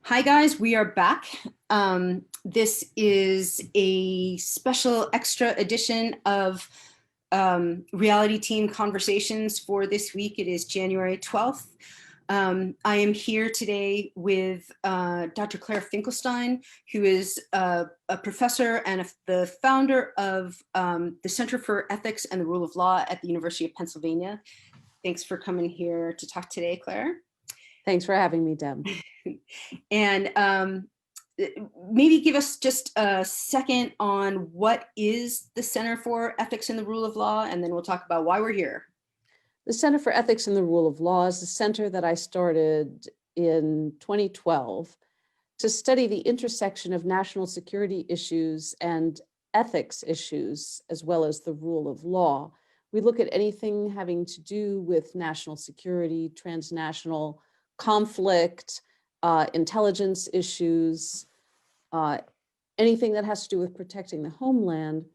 Hi guys, we are back. This is a special extra edition of Reality Team Conversations for this week. It is January 12th. I am here today with Dr. Claire Finkelstein, who is a professor and the founder of the Center for Ethics and the Rule of Law at the University of Pennsylvania. Thanks for coming here to talk today, Claire. Thanks for having me, Deb. And maybe give us just a second on what is the Center for Ethics and the Rule of Law, and then we'll talk about why we're here. The Center for Ethics and the Rule of Law is a center that I started in 2012 to study the intersection of national security issues and ethics issues, as well as the rule of law. We look at anything having to do with national security, transnational conflict, intelligence issues, anything that has to do with protecting the homeland,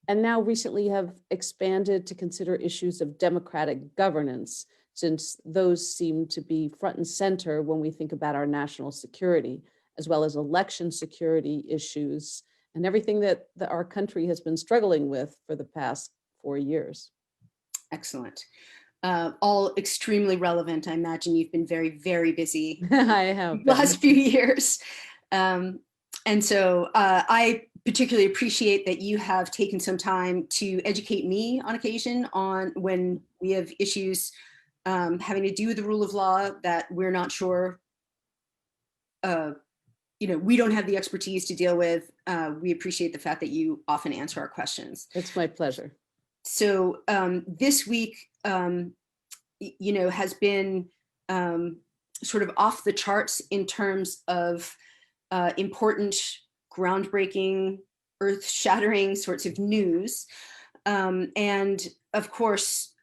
and now recently have expanded to consider issues of democratic governance, since those seem to be front and center when we think about our national security, as well as election security issues and everything that our country has been struggling with for the past 4 years. Excellent. All extremely relevant. I imagine you've been very, very busy I have the last few years. And so I particularly appreciate that you have taken some time to educate me on occasion on when we have issues having to do with the rule of law that we're not sure, we don't have the expertise to deal with. We appreciate the fact that you often answer our questions. It's my pleasure. So this week, has been sort of off the charts in terms of important, groundbreaking, earth-shattering sorts of news. And of course,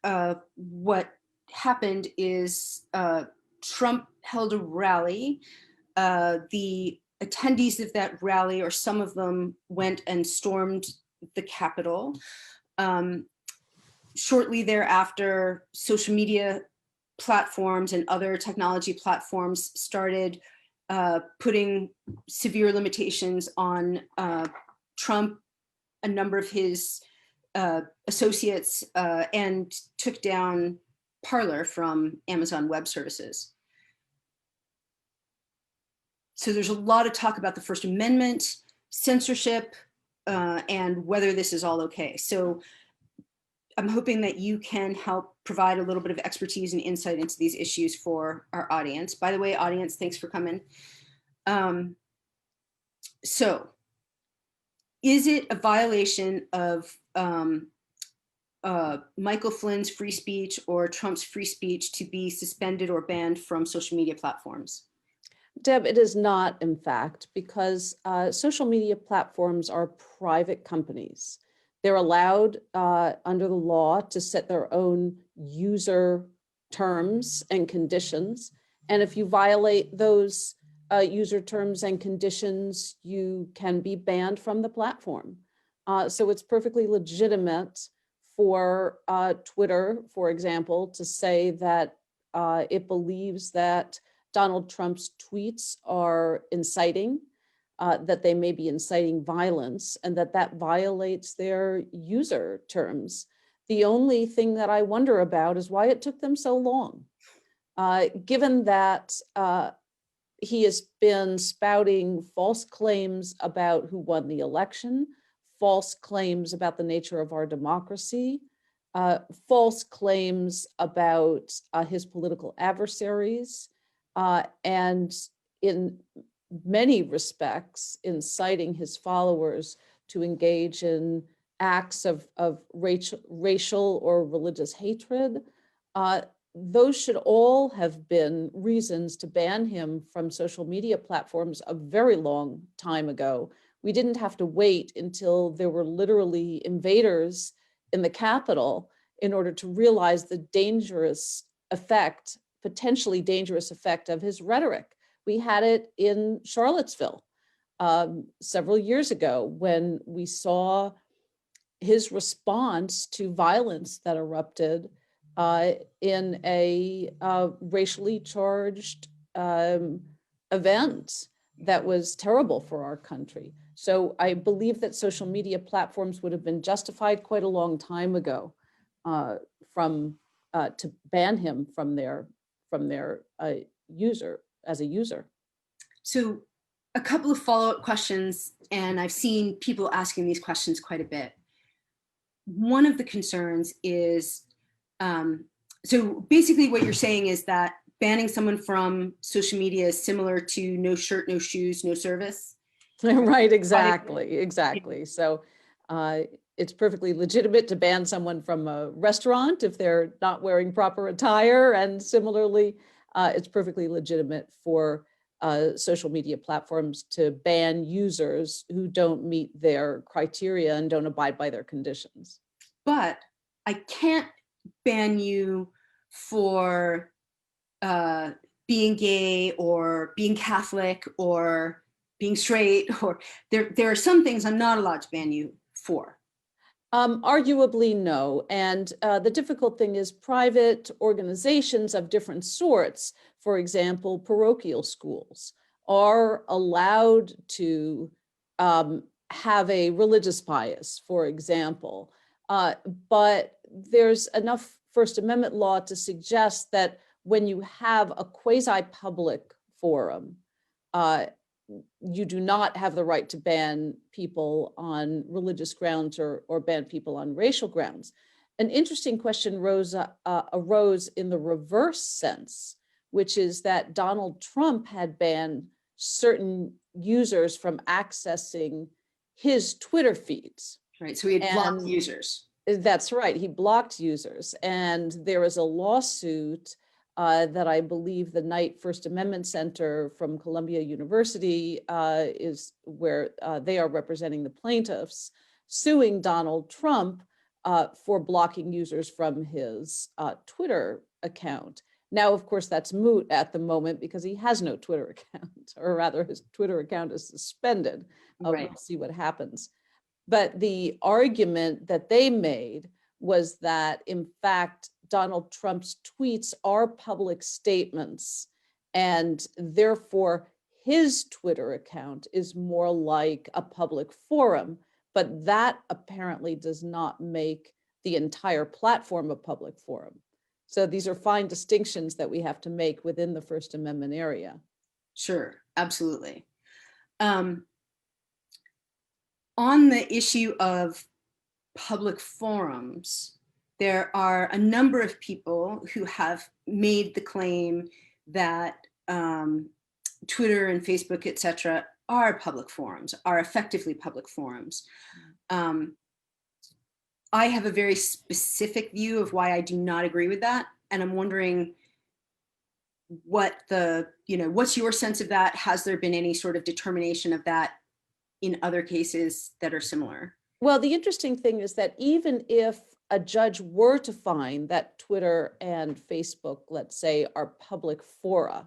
what happened is Trump held a rally. The attendees of that rally, or some of them, went and stormed the Capitol. Shortly thereafter, social media platforms and other technology platforms started putting severe limitations on Trump, a number of his associates, and took down Parler from Amazon Web Services. So there's a lot of talk about the First Amendment, censorship, and whether this is all okay. So I'm hoping that you can help provide a little bit of expertise and insight into these issues for our audience. By the way, audience, thanks for coming. So is it a violation of Michael Flynn's free speech or Trump's free speech to be suspended or banned from social media platforms? Deb, it is not, in fact, because social media platforms are private companies. They're allowed under the law to set their own user terms and conditions. And if you violate those user terms and conditions, you can be banned from the platform. So it's perfectly legitimate for Twitter, for example, to say that it believes that Donald Trump's tweets are inciting, that they may be inciting violence, and that violates their user terms. The only thing that I wonder about is why it took them so long. Given that he has been spouting false claims about who won the election, false claims about the nature of our democracy, false claims about his political adversaries, and in many respects inciting his followers to engage in acts of racial or religious hatred. Those should all have been reasons to ban him from social media platforms a very long time ago. We didn't have to wait until there were literally invaders in the Capitol in order to realize the dangerous effect, potentially dangerous effect of his rhetoric. We had it in Charlottesville several years ago when we saw his response to violence that erupted in a racially charged event that was terrible for our country. So I believe that social media platforms would have been justified quite a long time ago to ban him from their user as a user. So a couple of follow-up questions, and I've seen people asking these questions quite a bit. One of the concerns is, so basically what you're saying is that banning someone from social media is similar to no shirt, no shoes, no service. Right, exactly. So it's perfectly legitimate to ban someone from a restaurant if they're not wearing proper attire. And similarly, it's perfectly legitimate for social media platforms to ban users who don't meet their criteria and don't abide by their conditions. But I can't ban you for being gay or being Catholic or being straight, or there are some things I'm not allowed to ban you for. Arguably, no. And the difficult thing is private organizations of different sorts, for example, parochial schools, are allowed to have a religious bias, for example. But there's enough First Amendment law to suggest that when you have a quasi-public forum, you do not have the right to ban people on religious grounds or ban people on racial grounds. An interesting question arose in the reverse sense, which is that Donald Trump had banned certain users from accessing his Twitter feeds. Right, so he had blocked users. That's right, he blocked users. And there is a lawsuit that I believe the Knight First Amendment Center from Columbia University is where they are representing the plaintiffs, suing Donald Trump for blocking users from his Twitter account. Now, of course, that's moot at the moment because he has no Twitter account, or rather his Twitter account is suspended. Right. We'll see what happens. But the argument that they made was that, in fact, Donald Trump's tweets are public statements, and therefore his Twitter account is more like a public forum. But that apparently does not make the entire platform a public forum. So these are fine distinctions that we have to make within the First Amendment area. Sure, absolutely. On the issue of public forums, there are a number of people who have made the claim that Twitter and Facebook, et cetera, are public forums, are effectively public forums. I have a very specific view of why I do not agree with that. And I'm wondering what's your sense of that? Has there been any sort of determination of that in other cases that are similar? Well, the interesting thing is that even if a judge were to find that Twitter and Facebook, let's say, are public fora,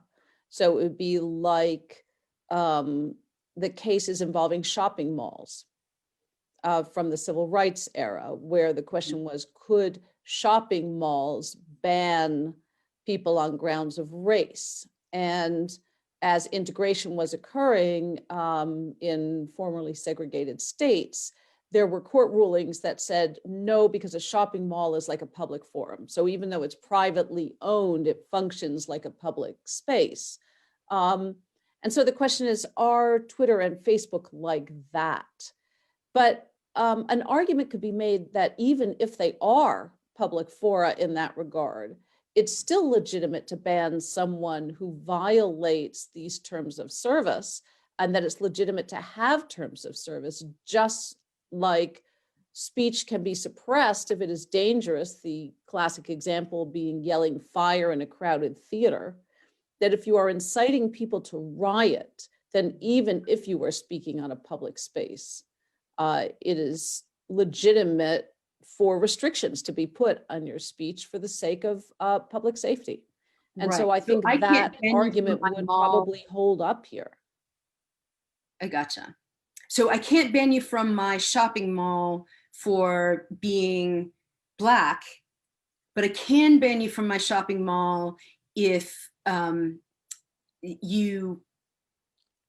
so it would be like the cases involving shopping malls from the civil rights era, where the question was, could shopping malls ban people on grounds of race? And as integration was occurring in formerly segregated states, there were court rulings that said no, because a shopping mall is like a public forum. So even though it's privately owned, it functions like a public space. And so the question is, are Twitter and Facebook like that? But an argument could be made that even if they are public fora in that regard, it's still legitimate to ban someone who violates these terms of service, and that it's legitimate to have terms of service, just like speech can be suppressed if it is dangerous, the classic example being yelling fire in a crowded theater, that if you are inciting people to riot, then even if you are speaking on a public space, it is legitimate for restrictions to be put on your speech for the sake of public safety. And Right. so I think that argument would probably hold up here. I gotcha. So I can't ban you from my shopping mall for being Black, but I can ban you from my shopping mall if you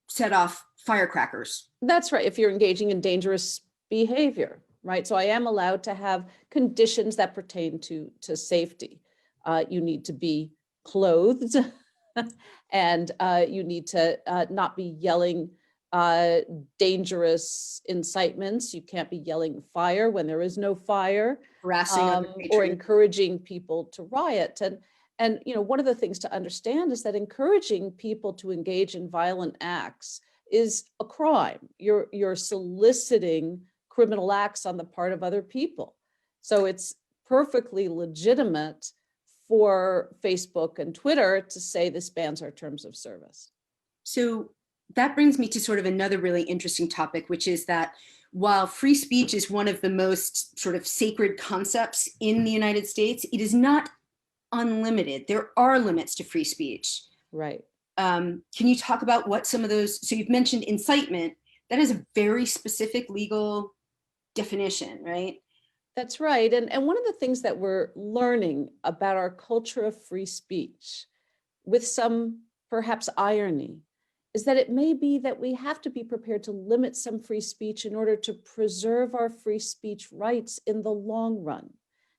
set off firecrackers. That's right. If you're engaging in dangerous behavior, right? So I am allowed to have conditions that pertain to safety. You need to be clothed and you need to not be yelling uh, dangerous incitements. You can't be yelling fire when there is no fire, Harassing other or patrons. encouraging people to riot. And one of the things to understand is that encouraging people to engage in violent acts is a crime. You're soliciting criminal acts on the part of other people. So it's perfectly legitimate for Facebook and Twitter to say this bans our terms of service. So that brings me to sort of another really interesting topic, which is that while free speech is one of the most sort of sacred concepts in the United States, it is not unlimited. There are limits to free speech. Right. Can you talk about what some of those, so you've mentioned incitement, that is a very specific legal definition, right? That's right. And one of the things that we're learning about our culture of free speech, with some perhaps irony, is that it may be that we have to be prepared to limit some free speech in order to preserve our free speech rights in the long run.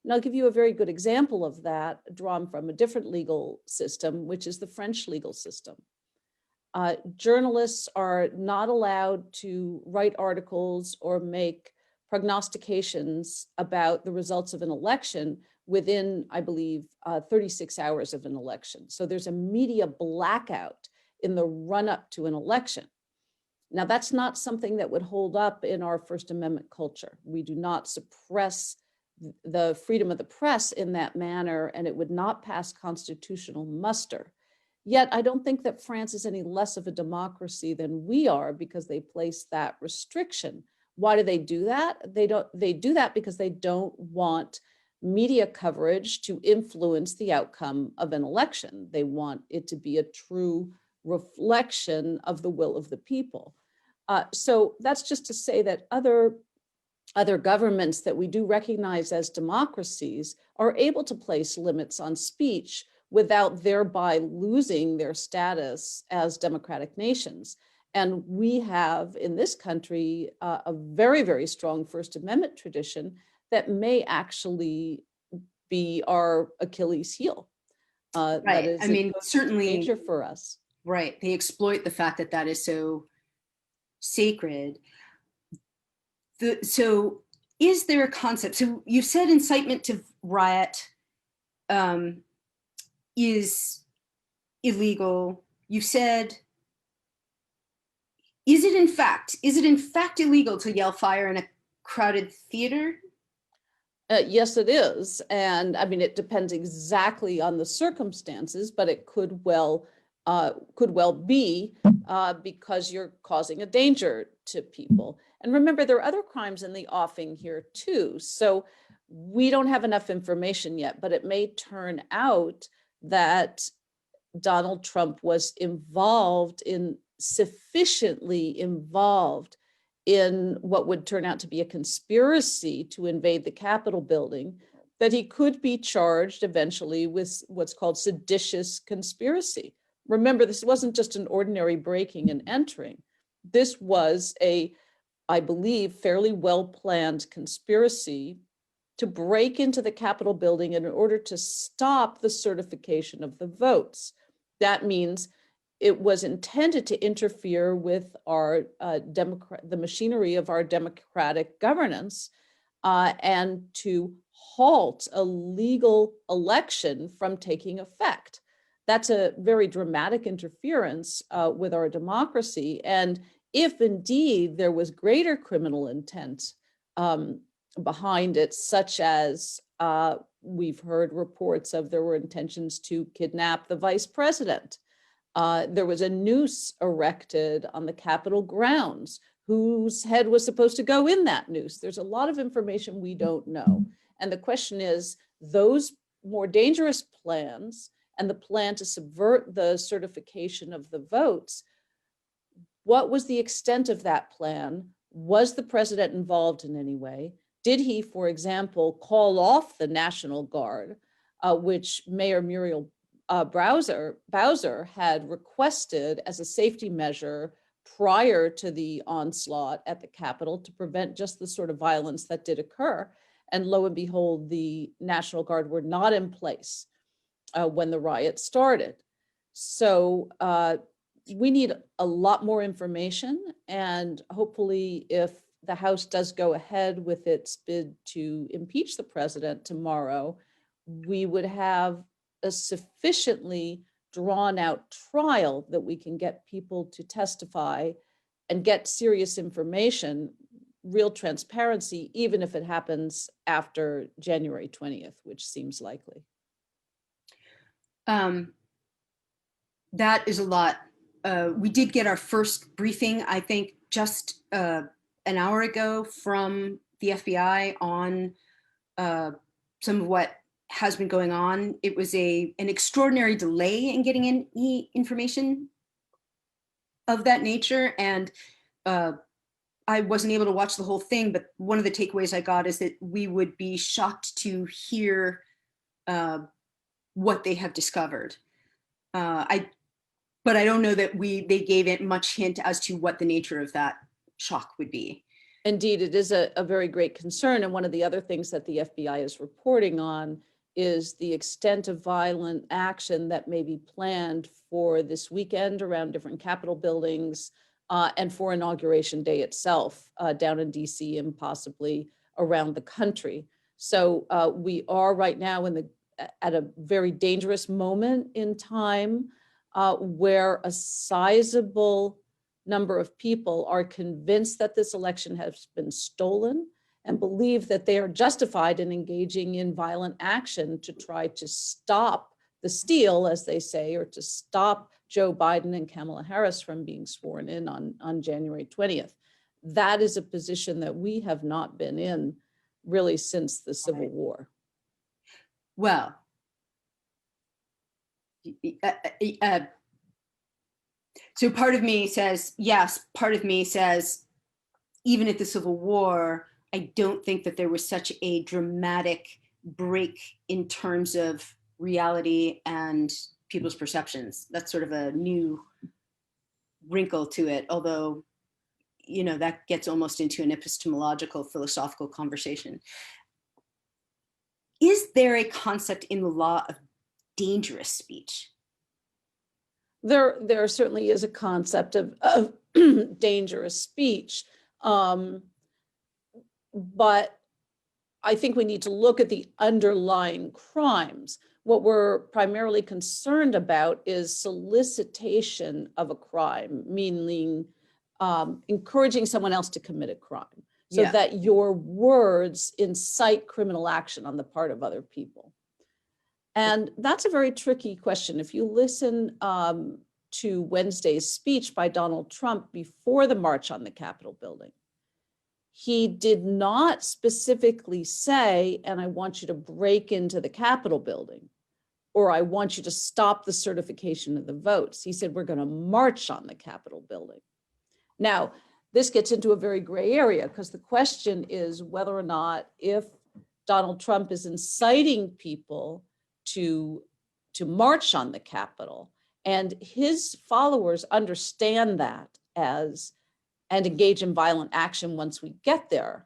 And I'll give you a very good example of that, drawn from a different legal system, which is the French legal system. Journalists are not allowed to write articles or make prognostications about the results of an election within, I believe, 36 hours of an election. So there's a media blackout in the run up to an election. Now, that's not something that would hold up in our First Amendment culture. We do not suppress the freedom of the press in that manner, and it would not pass constitutional muster. Yet, I don't think that France is any less of a democracy than we are because they place that restriction. Why do they do that? They do that because they don't want media coverage to influence the outcome of an election. They want it to be a true reflection of the will of the people. So that's just to say that other governments that we do recognize as democracies are able to place limits on speech without thereby losing their status as democratic nations. And we have in this country a very, very strong First Amendment tradition that may actually be our Achilles heel. That Right. is I mean, a certainly, danger for us. right. They exploit the fact that that is so sacred. So is there a concept? So you said incitement to riot is illegal. You said, is it in fact illegal to yell fire in a crowded theater? Yes, it is. And I mean, it depends exactly on the circumstances, but it could well be because you're causing a danger to people. And remember, there are other crimes in the offing here too. So we don't have enough information yet, but it may turn out that Donald Trump was sufficiently involved in what would turn out to be a conspiracy to invade the Capitol building, that he could be charged eventually with what's called seditious conspiracy. Remember, this wasn't just an ordinary breaking and entering. This was I believe, fairly well-planned conspiracy to break into the Capitol building in order to stop the certification of the votes. That means it was intended to interfere with our the machinery of our democratic governance and to halt a legal election from taking effect. That's a very dramatic interference with our democracy. And if indeed there was greater criminal intent behind it, such as we've heard reports of there were intentions to kidnap the vice president. There was a noose erected on the Capitol grounds. Whose head was supposed to go in that noose? There's a lot of information we don't know. And the question is, those more dangerous plans and the plan to subvert the certification of the votes, what was the extent of that plan? Was the president involved in any way? Did he, for example, call off the National Guard, which Mayor Muriel Bowser had requested as a safety measure prior to the onslaught at the Capitol to prevent just the sort of violence that did occur. And lo and behold, the National Guard were not in place when the riot started. So we need a lot more information, and hopefully if the House does go ahead with its bid to impeach the president tomorrow, we would have a sufficiently drawn out trial that we can get people to testify and get serious information, real transparency, even if it happens after January 20th, which seems likely. That is a lot. We did get our first briefing, I think, just an hour ago from the FBI on some of what has been going on. It was an extraordinary delay in getting any information of that nature, and I wasn't able to watch the whole thing, but one of the takeaways I got is that we would be shocked to hear what they have discovered. But I don't know that they gave it much hint as to what the nature of that shock would be. Indeed, it is a very great concern. And one of the other things that the FBI is reporting on is the extent of violent action that may be planned for this weekend around different Capitol buildings and for Inauguration Day itself down in DC and possibly around the country. So we are right now at a very dangerous moment in time where a sizable number of people are convinced that this election has been stolen and believe that they are justified in engaging in violent action to try to stop the steal, as they say, or to stop Joe Biden and Kamala Harris from being sworn in on January 20th. That is a position that we have not been in really since the Civil War. Well, so part of me says, yes, part of me says, even at the Civil War, I don't think that there was such a dramatic break in terms of reality and people's perceptions. That's sort of a new wrinkle to it, although, you know, that gets almost into an epistemological, philosophical conversation. Is there a concept in the law of dangerous speech? There certainly is a concept of dangerous speech, but I think we need to look at the underlying crimes. What we're primarily concerned about is solicitation of a crime, meaning encouraging someone else to commit a crime, so that your words incite criminal action on the part of other people. And that's a very tricky question. If you listen to Wednesday's speech by Donald Trump before the march on the Capitol building, he did not specifically say, and I want you to break into the Capitol building, or I want you to stop the certification of the votes. He said, we're going to march on the Capitol building. Now, this gets into a very gray area, because the question is whether or not, if Donald Trump is inciting people to march on the Capitol, and his followers understand that and engage in violent action once we get there,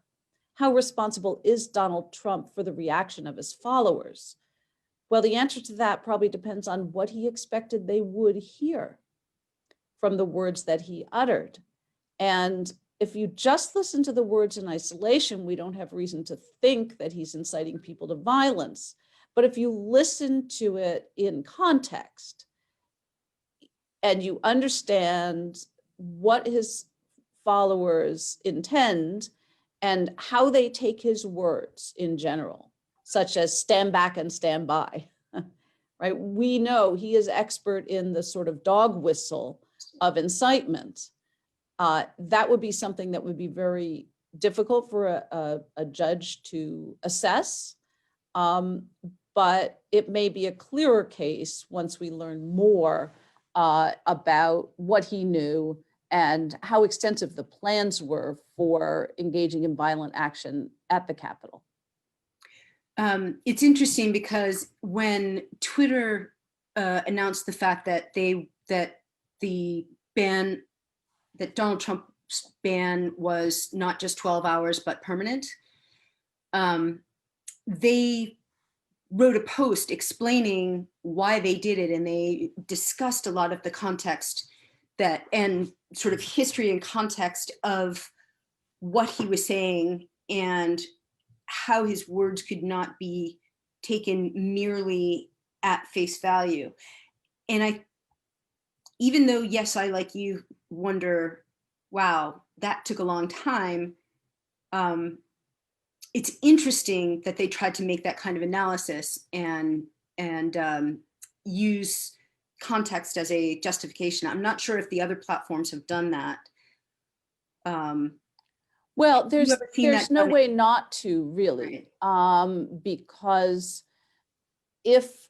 how responsible is Donald Trump for the reaction of his followers? Well, the answer to that probably depends on what he expected they would hear from the words that he uttered. And if you just listen to the words in isolation, we don't have reason to think that he's inciting people to violence. But if you listen to it in context and you understand what his followers intend and how they take his words in general, such as stand back and stand by, right? We know he is expert in the sort of dog whistle of incitement. That would be something that would be very difficult for a judge to assess. But it may be a clearer case once we learn more about what he knew and how extensive the plans were for engaging in violent action at the Capitol. It's interesting because when Twitter announced the fact that the ban that Donald Trump's ban was not just 12 hours, but permanent. They wrote a post explaining why they did it, and they discussed a lot of the context that and sort of history and context of what he was saying and how his words could not be taken merely at face value. And even though, yes, I, like you, wonder, wow, that took a long time, it's interesting that they tried to make that kind of analysis and use context as a justification. I'm not sure if the other platforms have done that. Well, You there's ever seen that no done? way not to, really, because if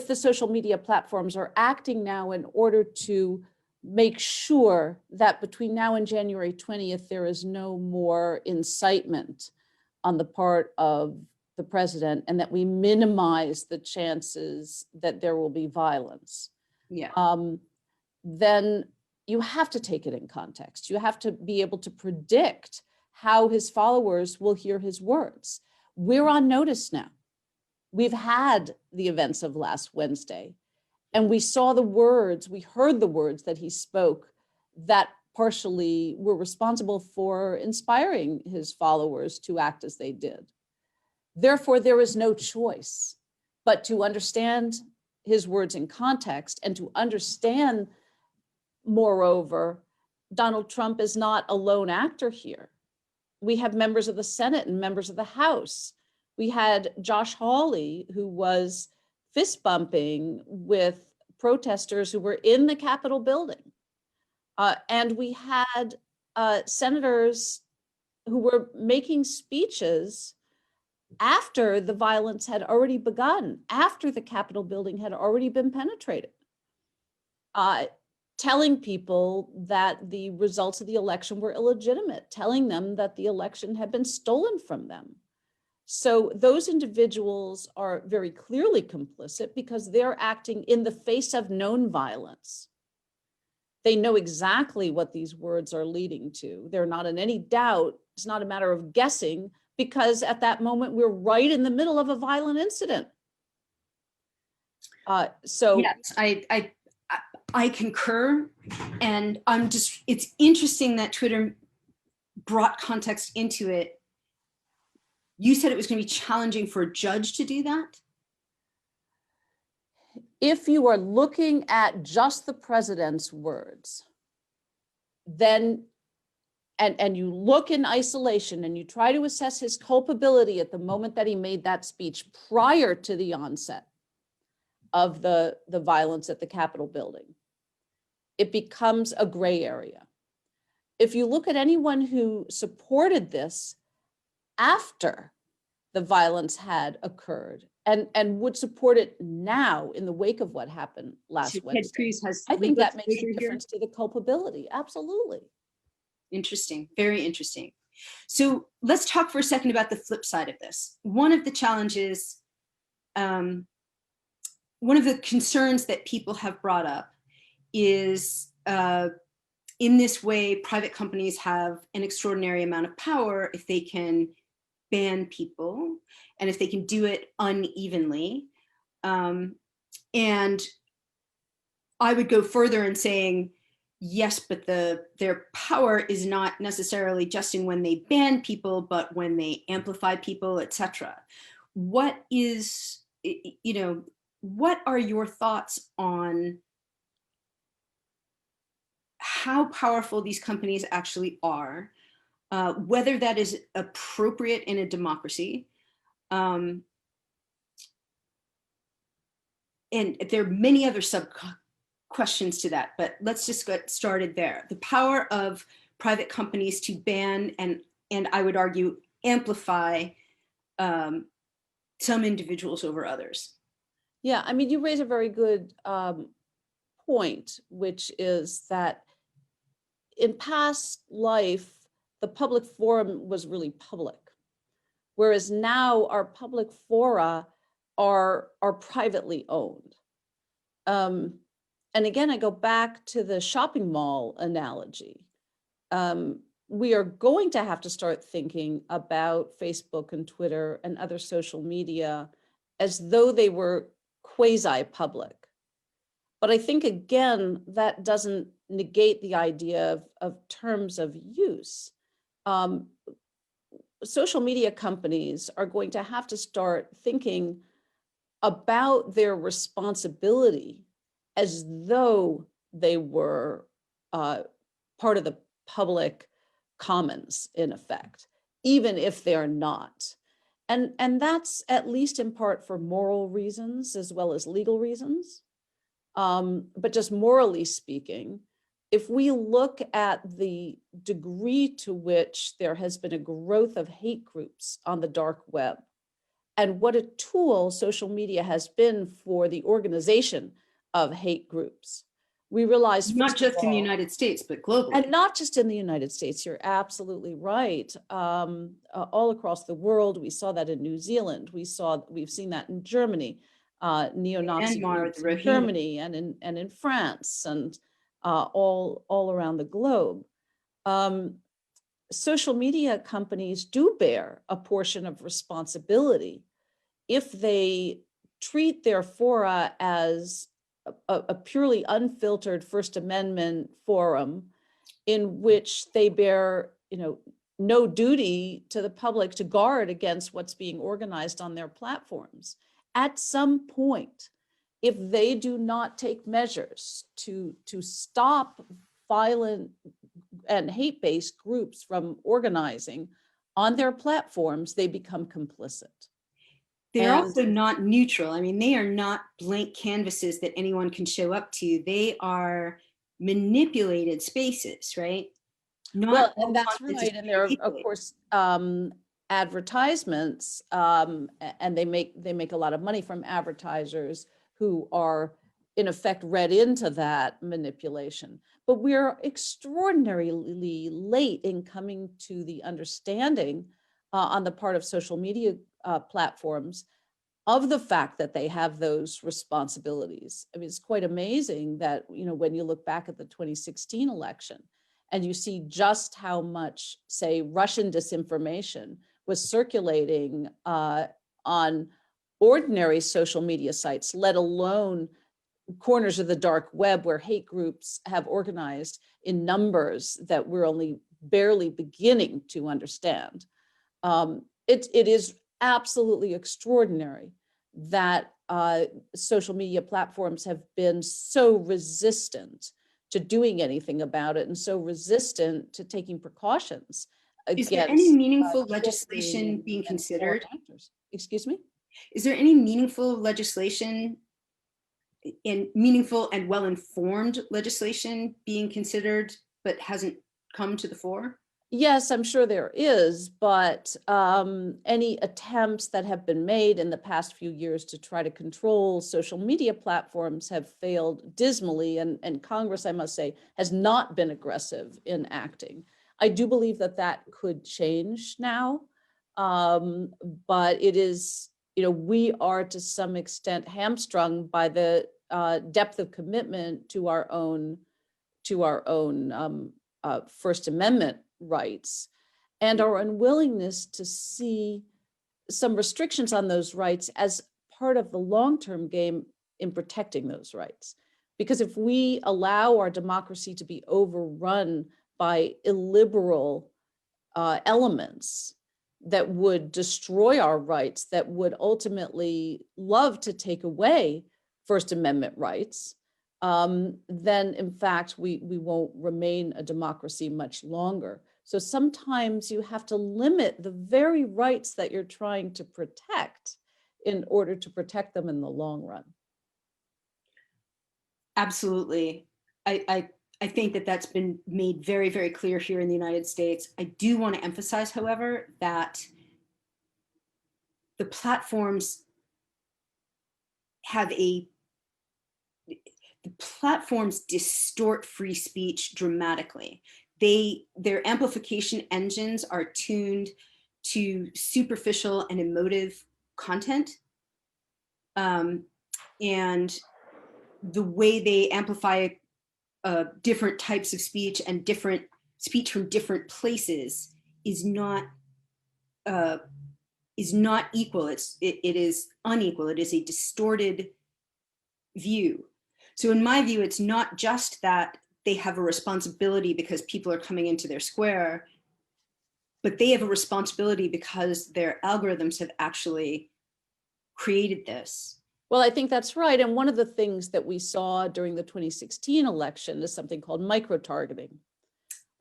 the social media platforms are acting now in order to make sure that between now and January 20th, there is no more incitement on the part of the president, and that we minimize the chances that there will be violence, Yeah. then you have to take it in context. You have to be able to predict how his followers will hear his words. We're on notice now. We've had the events of last Wednesday, and we saw the words, we heard the words that he spoke that partially were responsible for inspiring his followers to act as they did. Therefore, there is no choice but to understand his words in context, and to understand, moreover, Donald Trump is not a lone actor here. We have members of the Senate and members of the House. We had Josh Hawley, who was fist bumping with protesters who were in the Capitol building. And we had senators who were making speeches after the violence had already begun, after the Capitol building had already been penetrated, telling people that the results of the election were illegitimate, telling them that the election had been stolen from them. So those individuals are very clearly complicit because they're acting in the face of known violence. They know exactly what these words are leading to. They're not in any doubt. It's not a matter of guessing, because at that moment we're right in the middle of a violent incident. Yes, I concur, and it's interesting that Twitter brought context into it. You said it was going to be challenging for a judge to do that? If you are looking at just the president's words, then and you look in isolation and you try to assess his culpability at the moment that he made that speech prior to the onset of the violence at the Capitol building, it becomes a gray area. If you look at anyone who supported this after the violence had occurred and would support it now in the wake of what happened last So Ted Wednesday, Cruz has I think legal that makes a exposure here? difference to the culpability. Absolutely. Interesting, very interesting. So let's talk for a second about the flip side of this. One of the challenges, one of the concerns that people have brought up is in this way, private companies have an extraordinary amount of power if they can ban people and if they can do it unevenly. And I would go further in saying, yes, but their power is not necessarily just in when they ban people, but when they amplify people, etc. What are your thoughts on how powerful these companies actually are, whether that is appropriate in a democracy? And there are many other sub questions to that, but let's just get started there. The power of private companies to ban and I would argue amplify some individuals over others. Yeah, I mean, you raise a very good point, which is that in past life, the public forum was really public, whereas now our public fora are privately owned. And again, I go back to the shopping mall analogy. We are going to have to start thinking about Facebook and Twitter and other social media as though they were quasi-public. But I think, again, that doesn't negate the idea of terms of use. Um, Social media companies are going to have to start thinking about their responsibility as though they were part of the public commons, in effect, even if they're not. And that's at least in part for moral reasons as well as legal reasons. But just morally speaking, if we look at the degree to which there has been a growth of hate groups on the dark web, and what a tool social media has been for the organization of hate groups, we realize, Not first of just in the all, United States, but globally. and not just in the United States, you're absolutely right. All across the world, we saw that in New Zealand. We've seen that in Germany, neo-Nazi Myanmar, groups the in Rohingya. Germany and in France and all around the globe. Social media companies do bear a portion of responsibility if they treat their fora as a purely unfiltered First Amendment forum in which they bear, no duty to the public to guard against what's being organized on their platforms. At some point, if they do not take measures to stop violent and hate-based groups from organizing on their platforms, they become complicit. They're And also not neutral. I mean, they are not blank canvases that anyone can show up to. They are manipulated spaces, right? Not well, all and that's content is right. And there are, of manipulated. course, advertisements, and they make a lot of money from advertisers who are in effect read into that manipulation. But we're extraordinarily late in coming to the understanding on the part of social media platforms of the fact that they have those responsibilities. I mean, it's quite amazing that, when you look back at the 2016 election and you see just how much, say, Russian disinformation was circulating on ordinary social media sites, let alone corners of the dark web where hate groups have organized in numbers that we're only barely beginning to understand. It is absolutely extraordinary that social media platforms have been so resistant to doing anything about it and so resistant to taking precautions Is there any against meaningful filtering legislation being and foreign considered? actors. Excuse me? Is there any meaningful legislation and meaningful and well-informed legislation being considered but hasn't come to the fore? Yes, I'm sure there is, but any attempts that have been made in the past few years to try to control social media platforms have failed dismally, and Congress, I must say, has not been aggressive in acting. I do believe that that could change now, but it is, we are to some extent hamstrung by the depth of commitment to our own First Amendment rights and our unwillingness to see some restrictions on those rights as part of the long-term game in protecting those rights. Because if we allow our democracy to be overrun by illiberal elements that would destroy our rights, that would ultimately love to take away First Amendment rights, then in fact, we won't remain a democracy much longer. So sometimes you have to limit the very rights that you're trying to protect in order to protect them in the long run. Absolutely. I think that that's been made very, very clear here in the United States. I do want to emphasize, however, that the platforms have the platforms distort free speech dramatically. Their amplification engines are tuned to superficial and emotive content. And the way they amplify different types of speech and different speech from different places is not equal. It is unequal. It is a distorted view. So in my view, it's not just that they have a responsibility because people are coming into their square, but they have a responsibility because their algorithms have actually created this. Well, I think that's right. And one of the things that we saw during the 2016 election is something called micro-targeting,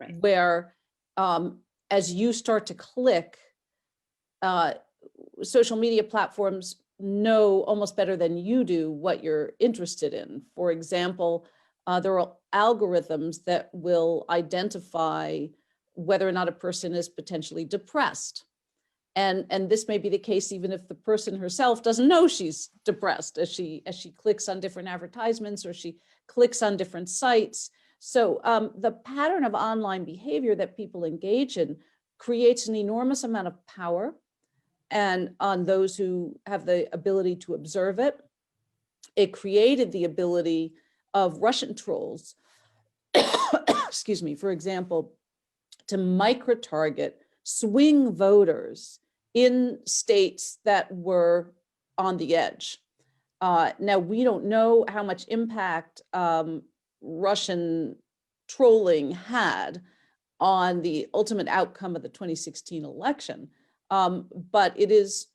Right. where as you start to click, social media platforms know almost better than you do what you're interested in. For example, there are algorithms that will identify whether or not a person is potentially depressed. And this may be the case even if the person herself doesn't know she's depressed as she clicks on different advertisements or she clicks on different sites. So the pattern of online behavior that people engage in creates an enormous amount of power and on those who have the ability to observe it. It created the ability of Russian trolls, excuse me, for example, to micro-target swing voters in states that were on the edge. Now, we don't know how much impact Russian trolling had on the ultimate outcome of the 2016 election, but it is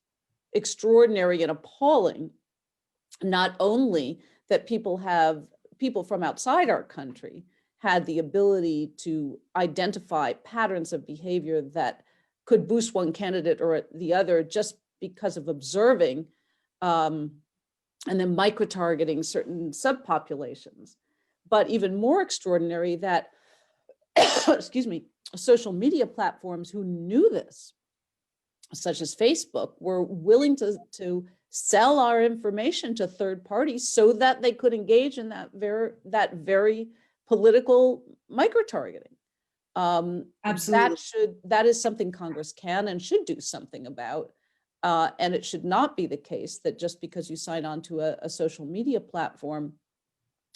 extraordinary and appalling, not only that people from outside our country had the ability to identify patterns of behavior that could boost one candidate or the other just because of observing and then micro-targeting certain subpopulations. But even more extraordinary that, excuse me, social media platforms who knew this, such as Facebook, were willing to sell our information to third parties so that they could engage in that very political micro-targeting. Absolutely. That is something Congress can and should do something about. And it should not be the case that just because you sign on to a social media platform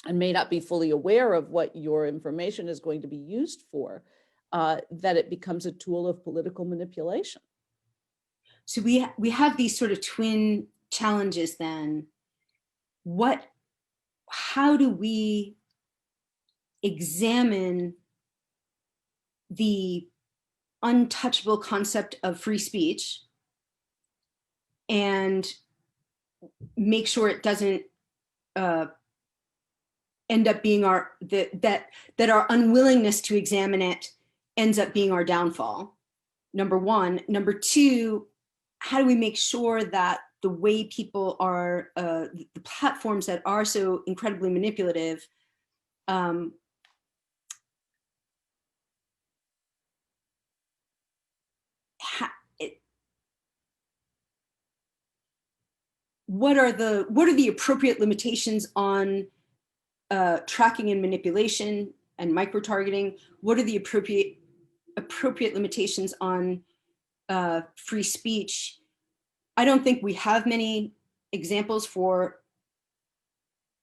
and may not be fully aware of what your information is going to be used for, that it becomes a tool of political manipulation. So we have these sort of twin challenges then. How do we examine the untouchable concept of free speech and make sure it doesn't end up being that our unwillingness to examine it ends up being our downfall, number one. Number two, how do we make sure that the way people are, the platforms that are so incredibly manipulative, what are the appropriate limitations on tracking and manipulation and micro-targeting? What are the appropriate limitations on free speech? I don't think we have many examples for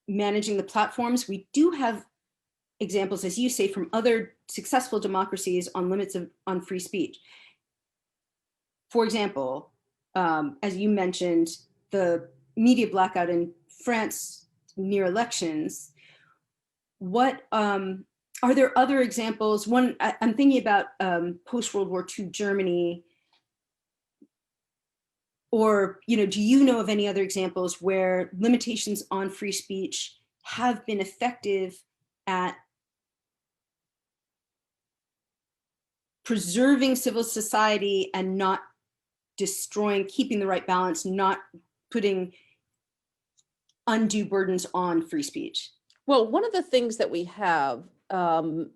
managing the platforms. We do have examples, as you say, from other successful democracies on limits on free speech. For example, as you mentioned, the media blackout in France near elections. What are there other examples? One, I'm thinking about post-World War II Germany. Or, do you know of any other examples where limitations on free speech have been effective at preserving civil society and not destroying, keeping the right balance, not putting undue burdens on free speech? Well, one of the things that we have, and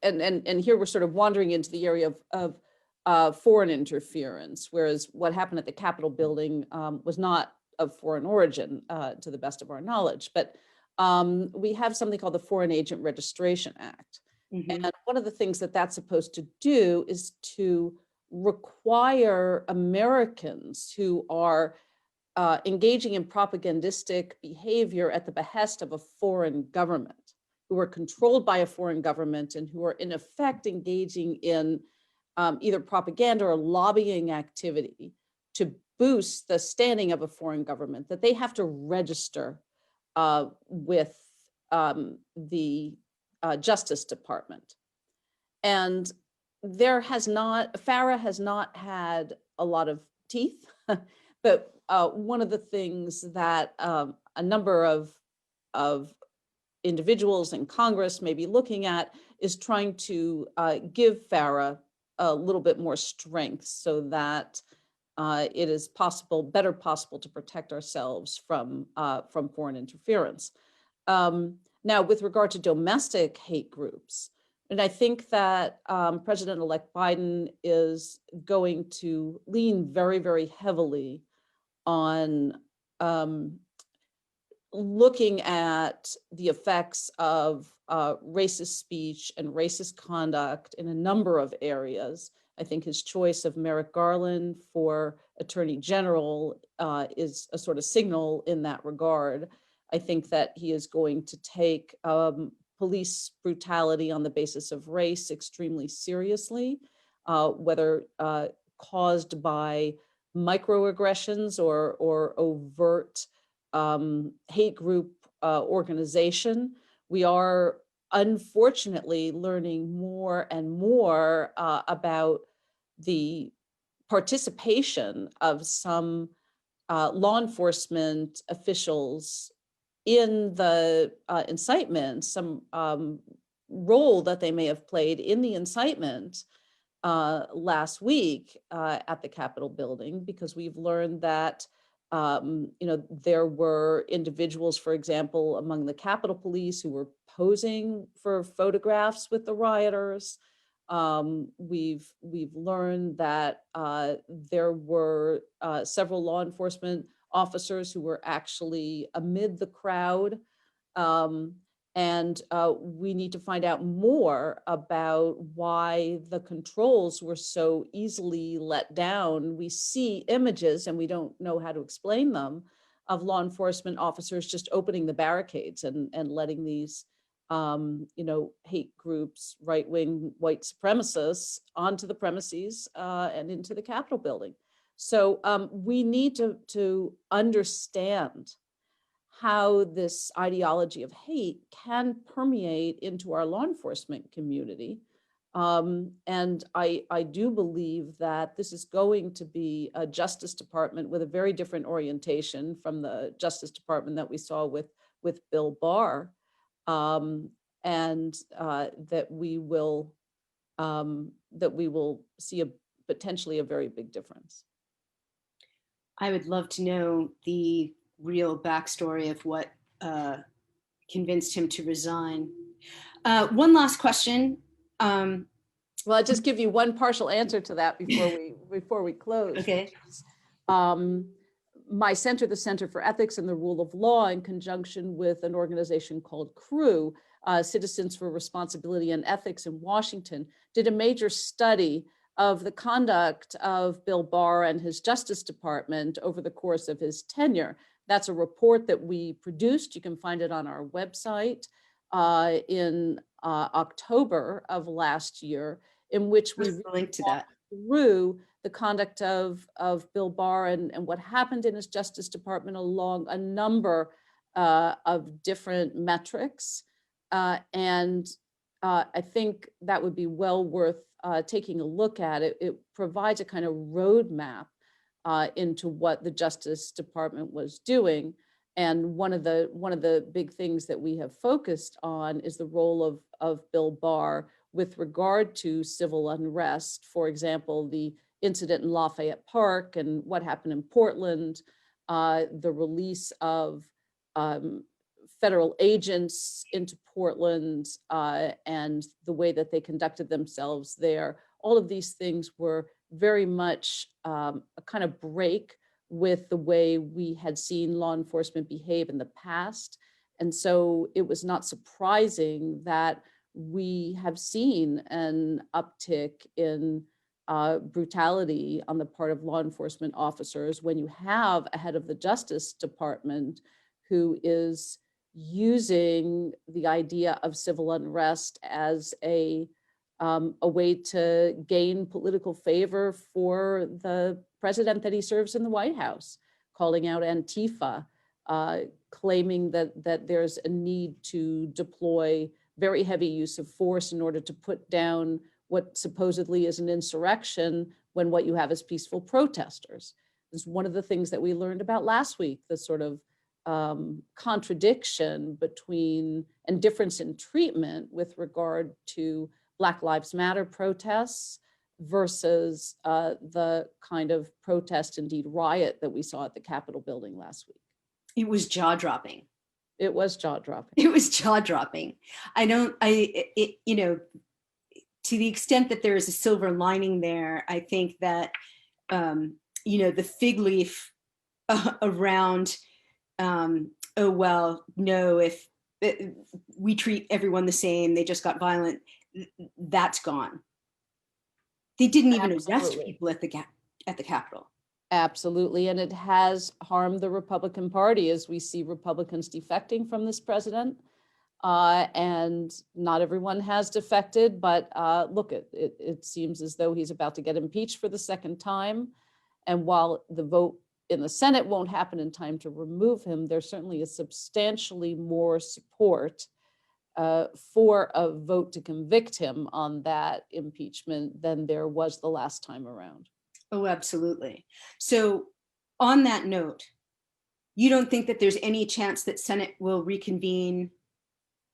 here we're sort of wandering into the area of foreign interference, whereas what happened at the Capitol building was not of foreign origin, to the best of our knowledge. But we have something called the Foreign Agent Registration Act. Mm-hmm. And one of the things that that's supposed to do is to require Americans who are engaging in propagandistic behavior at the behest of a foreign government, who are controlled by a foreign government and who are in effect engaging in either propaganda or lobbying activity to boost the standing of a foreign government, that they have to register with the Justice Department. And FARA has not had a lot of teeth, but one of the things that a number of individuals in Congress may be looking at is trying to give FARA a little bit more strength so that it is better possible to protect ourselves from foreign interference. Now, with regard to domestic hate groups, and I think that President-elect Biden is going to lean very, very heavily on looking at the effects of racist speech and racist conduct in a number of areas. I think his choice of Merrick Garland for Attorney General is a sort of signal in that regard. I think that he is going to take police brutality on the basis of race extremely seriously, whether caused by microaggressions or overt hate group organization. We are unfortunately learning more and more about the participation of some law enforcement officials in the incitement, some role that they may have played in the incitement last week at the Capitol building, because we've learned that there were individuals, for example, among the Capitol Police who were posing for photographs with the rioters. We've learned that there were several law enforcement officers who were actually amid the crowd. And we need to find out more about why the controls were so easily let down. We see images, and we don't know how to explain them, of law enforcement officers just opening the barricades and letting these hate groups, right-wing white supremacists, onto the premises and into the Capitol building. So we need to understand how this ideology of hate can permeate into our law enforcement community. And I do believe that this is going to be a Justice Department with a very different orientation from the Justice Department that we saw with Bill Barr, and that we will see potentially a very big difference. I would love to know the real backstory of what convinced him to resign. One last question. Well, I'll just give you one partial answer to that before we close. Okay. My center, the Center for Ethics and the Rule of Law, in conjunction with an organization called CREW, Citizens for Responsibility and Ethics in Washington, did a major study of the conduct of Bill Barr and his Justice Department over the course of his tenure. That's a report that we produced. You can find it on our website in October of last year, in which we link to that through the conduct of Bill Barr and what happened in his Justice Department along a number of different metrics. And I think that would be well worth taking a look at. It provides a kind of roadmap into what the Justice Department was doing. And one of the big things that we have focused on is the role of Bill Barr with regard to civil unrest. For example, the incident in Lafayette Park and what happened in Portland, the release of federal agents into Portland and the way that they conducted themselves there. All of these things were very much a kind of break with the way we had seen law enforcement behave in the past. And so it was not surprising that we have seen an uptick in brutality on the part of law enforcement officers when you have a head of the Justice Department who is using the idea of civil unrest as a way to gain political favor for the president that he serves in the White House, calling out Antifa, claiming that there's a need to deploy very heavy use of force in order to put down what supposedly is an insurrection when what you have is peaceful protesters. It's one of the things that we learned about last week, the sort of contradiction between and difference in treatment with regard to Black Lives Matter protests versus the kind of protest, indeed riot, that we saw at the Capitol building last week. It was jaw-dropping. It was jaw-dropping. It was jaw-dropping. You know, to the extent that there is a silver lining there, I think that, you know, the fig leaf around, oh, well, no, if we treat everyone the same, they just got violent, that's gone. They didn't even arrest people at the Capitol. Absolutely. And it has harmed the Republican Party as we see Republicans defecting from this president. And not everyone has defected, but look, it seems as though he's about to get impeached for the second time. And while the vote in the Senate won't happen in time to remove him, there certainly is substantially more support for a vote to convict him on that impeachment than there was the last time around. Oh, absolutely. So on that note, you don't think that there's any chance that Senate will reconvene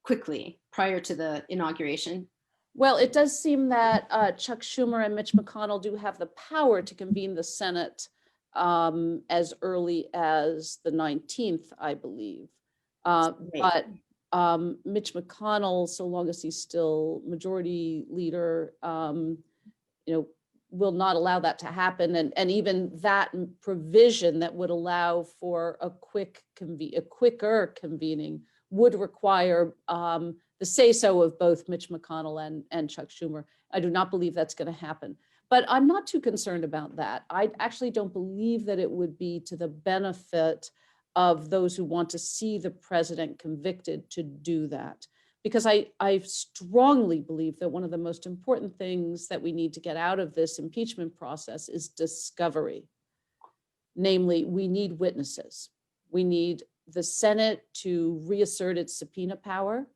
quickly prior to the inauguration? Well, it does seem that Chuck Schumer and Mitch McConnell do have the power to convene the Senate as early as the 19th, I believe. But Mitch McConnell, so long as he's still majority leader, you know, will not allow that to happen. And even that provision that would allow for a quicker convening would require the say-so of both Mitch McConnell and Chuck Schumer. I do not believe that's going to happen. But I'm not too concerned about that. I actually don't believe that it would be to the benefit of those who want to see the president convicted to do that. Because I strongly believe that one of the most important things that we need to get out of this impeachment process is discovery. Namely, we need witnesses. We need the Senate to reassert its subpoena power.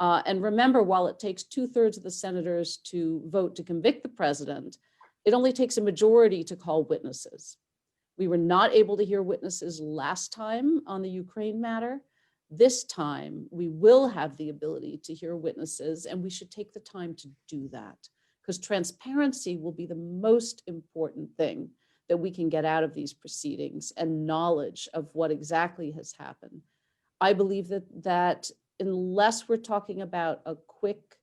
And remember, while it takes 2/3 of the senators to vote to convict the president, it only takes a majority to call witnesses. We were not able to hear witnesses last time on the Ukraine matter. This time, we will have the ability to hear witnesses, and we should take the time to do that, because transparency will be the most important thing that we can get out of these proceedings, and knowledge of what exactly has happened. I believe that unless we're talking about a quick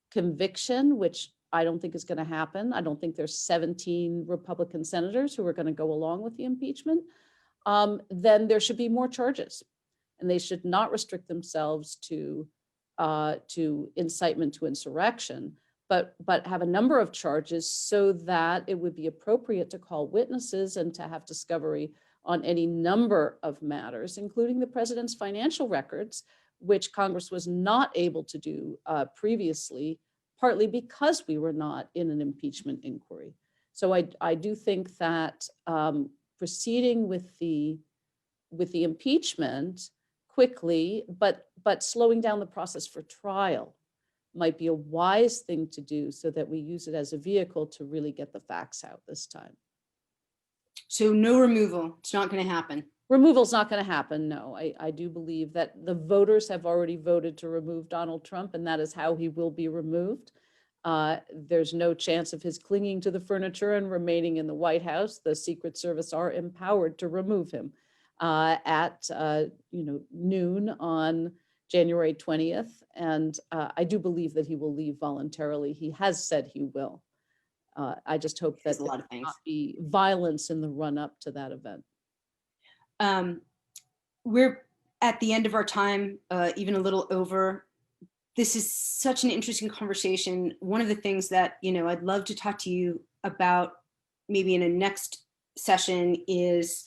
conviction, which I don't think is going to happen, I don't think there's 17 Republican senators who are going to go along with the impeachment, then there should be more charges. And they should not restrict themselves to incitement to insurrection, but have a number of charges so that it would be appropriate to call witnesses and to have discovery on any number of matters, including the president's financial records, which Congress was not able to do previously, partly because we were not in an impeachment inquiry. So I do think that proceeding with the impeachment quickly, but slowing down the process for trial might be a wise thing to do, so that we use it as a vehicle to really get the facts out this time. So no removal, it's not going to happen. Removal's not going to happen, no. I do believe that the voters have already voted to remove Donald Trump, and that is how he will be removed. There's no chance of his clinging to the furniture and remaining in the White House. The Secret Service are empowered to remove him at noon on January 20th. And I do believe that he will leave voluntarily. He has said he will. I just hope that there will not be violence in the run-up to that event. We're at the end of our time, even a little over. This is such an interesting conversation. One of the things that, I'd love to talk to you about maybe in a next session is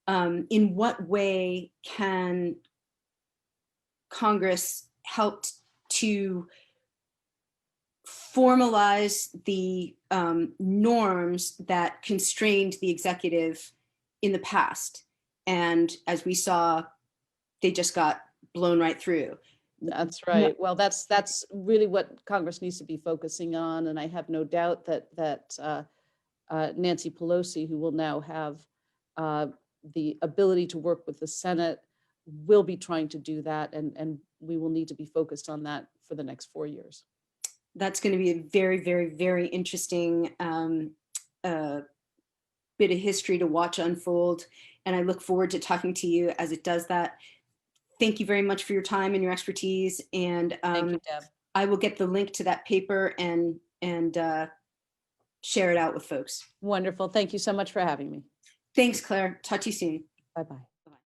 in what way can Congress help to formalize the norms that constrained the executive in the past. And as we saw, they just got blown right through. That's right. Well, that's really what Congress needs to be focusing on, and I have no doubt that Nancy Pelosi, who will now have the ability to work with the Senate, will be trying to do that, and we will need to be focused on that for the next 4 years. That's going to be a very, very, very interesting bit of history to watch unfold. And I look forward to talking to you as it does that. Thank you very much for your time and your expertise. And Thank you, Deb. I will get the link to that paper and share it out with folks. Wonderful. Thank you so much for having me. Thanks, Claire. Talk to you soon. Bye-bye.